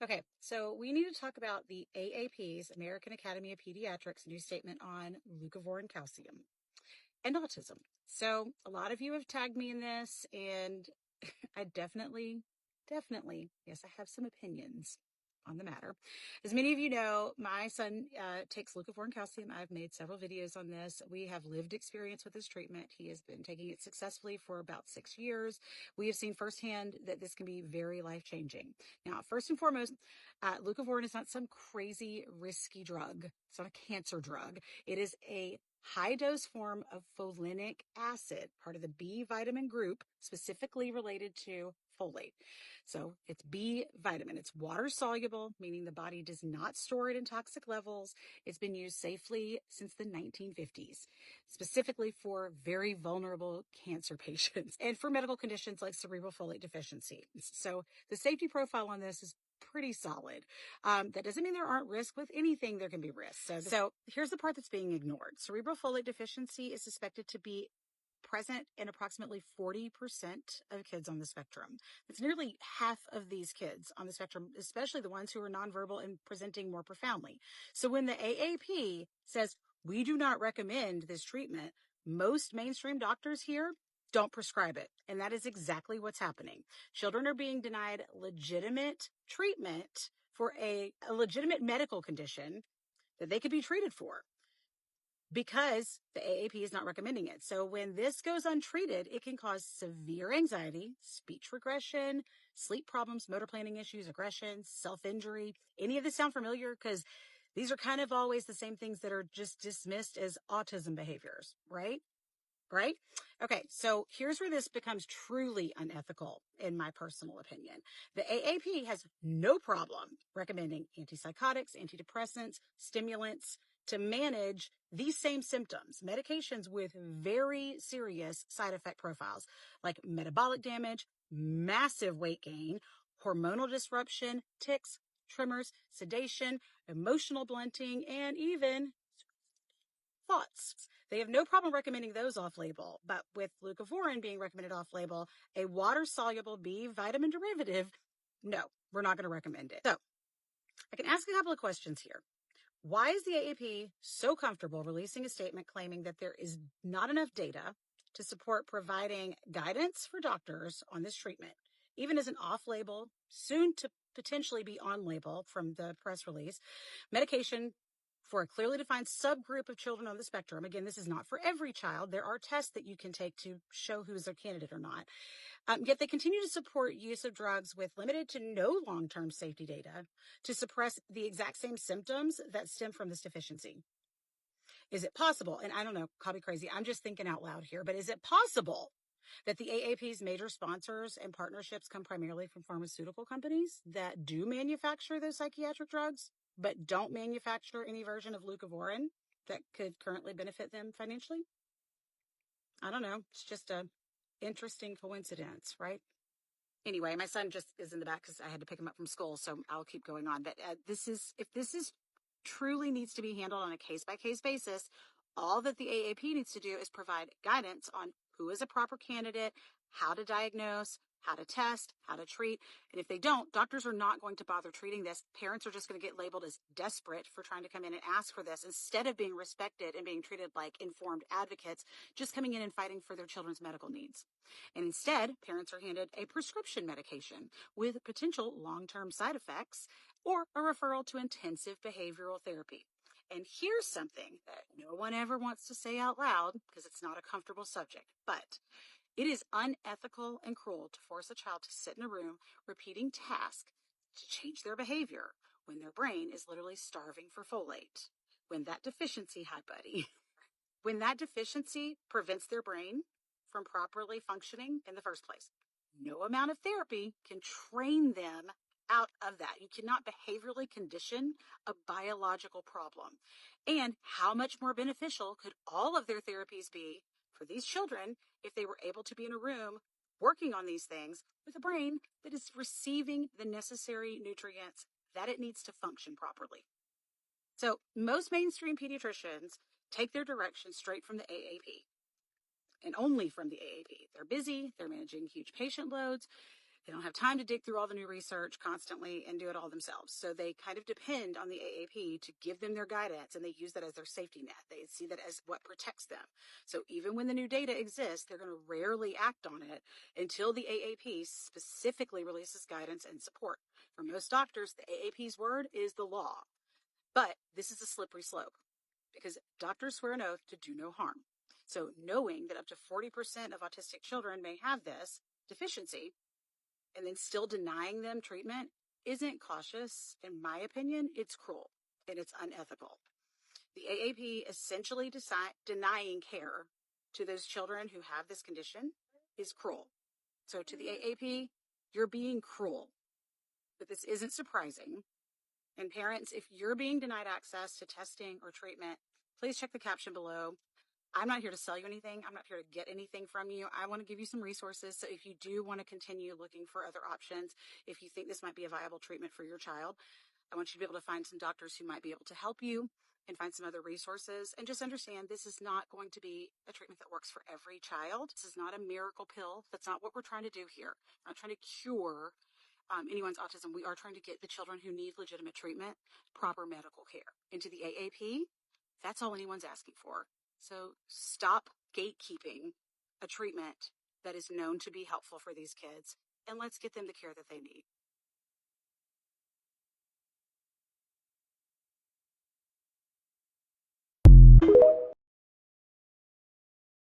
Okay, so we need to talk about the AAP's, American Academy of Pediatrics, new statement on leukovorin calcium and autism. So a lot of you have tagged me in this, and I definitely, yes, I have some opinions on the matter. As many of you know, my son takes leukovorin calcium. I've made several videos on this. We have lived experience with this treatment. He has been taking it successfully for about 6 years. We have seen firsthand that this can be very life-changing. Now, first and foremost, leukovorin is not some crazy, risky drug. It's not a cancer drug. It is a high-dose form of folinic acid, part of the B vitamin group, specifically related to folate. So it's B vitamin. It's water soluble, meaning the body does not store it in toxic levels. It's been used safely since the 1950s, specifically for very vulnerable cancer patients and for medical conditions like cerebral folate deficiency. So the safety profile on this is pretty solid. That doesn't mean there aren't risks. With anything, there can be risks. So here's the part that's being ignored. Cerebral folate deficiency is suspected to be present in approximately 40% of kids on the spectrum. It's nearly half of these kids on the spectrum, especially the ones who are nonverbal and presenting more profoundly. So when the AAP says, we do not recommend this treatment, most mainstream doctors here don't prescribe it. And that is exactly what's happening. Children are being denied legitimate treatment for a legitimate medical condition that they could be treated for, because the AAP is not recommending it. So when this goes untreated, it can cause severe anxiety, speech regression, sleep problems, motor planning issues, aggression, self-injury. Any of this sound familiar? Because these are kind of always the same things that are just dismissed as autism behaviors, right? Right? Okay, so here's where this becomes truly unethical, in my personal opinion. The AAP has no problem recommending antipsychotics, antidepressants, stimulants to manage these same symptoms, medications with very serious side effect profiles like metabolic damage, massive weight gain, hormonal disruption, tics, tremors, sedation, emotional blunting, and even thoughts. They have no problem recommending those off-label, but with leukovorin being recommended off-label, a water-soluble B vitamin derivative, no, we're not going to recommend it. So I can ask a couple of questions here. Why is the AAP so comfortable releasing a statement claiming that there is not enough data to support providing guidance for doctors on this treatment, even as an off-label, soon to potentially be on-label from the press release, medication for a clearly defined subgroup of children on the spectrum? Again, this is not for every child. There are tests that you can take to show who's a candidate or not. Yet they continue to support use of drugs with limited to no long-term safety data to suppress the exact same symptoms that stem from this deficiency. Is it possible? And I don't know, call me crazy, I'm just thinking out loud here, but is it possible that the AAP's major sponsors and partnerships come primarily from pharmaceutical companies that do manufacture those psychiatric drugs, but don't manufacture any version of leukovorin that could currently benefit them financially? I don't know. It's just a interesting coincidence, right? Anyway, my son just is in the back because I had to pick him up from school, so I'll keep going on. But if this is truly needs to be handled on a case-by-case basis, all that the AAP needs to do is provide guidance on who is a proper candidate, how to diagnose, how to test, how to treat. And if they don't, doctors are not going to bother treating this. Parents are just going to get labeled as desperate for trying to come in and ask for this instead of being respected and being treated like informed advocates, just coming in and fighting for their children's medical needs. And instead, parents are handed a prescription medication with potential long-term side effects or a referral to intensive behavioral therapy. And here's something that no one ever wants to say out loud because it's not a comfortable subject, but it is unethical and cruel to force a child to sit in a room repeating tasks to change their behavior when their brain is literally starving for folate. When that deficiency, hi buddy, when that deficiency prevents their brain from properly functioning in the first place, no amount of therapy can train them out of that. You cannot behaviorally condition a biological problem. And how much more beneficial could all of their therapies be for these children if they were able to be in a room working on these things with a brain that is receiving the necessary nutrients that it needs to function properly? So most mainstream pediatricians take their direction straight from the AAP and only from the AAP. They're busy. They're managing huge patient loads. They don't have time to dig through all the new research constantly and do it all themselves. So they kind of depend on the AAP to give them their guidance, and they use that as their safety net. They see that as what protects them. So even when the new data exists, they're going to rarely act on it until the AAP specifically releases guidance and support. For most doctors, the AAP's word is the law. But this is a slippery slope because doctors swear an oath to do no harm. So knowing that up to 40% of autistic children may have this deficiency and then still denying them treatment isn't cautious. In my opinion, it's cruel and it's unethical. The AAP essentially denying care to those children who have this condition is cruel. So to the AAP, you're being cruel. But this isn't surprising. And parents, if you're being denied access to testing or treatment, please check the caption below. I'm not here to sell you anything. I'm not here to get anything from you. I want to give you some resources. So if you do want to continue looking for other options, if you think this might be a viable treatment for your child, I want you to be able to find some doctors who might be able to help you and find some other resources. And just understand this is not going to be a treatment that works for every child. This is not a miracle pill. That's not what we're trying to do here. We're not trying to cure anyone's autism. We are trying to get the children who need legitimate treatment, proper medical care. Into the AAP, that's all anyone's asking for. So stop gatekeeping a treatment that is known to be helpful for these kids, and let's get them the care that they need.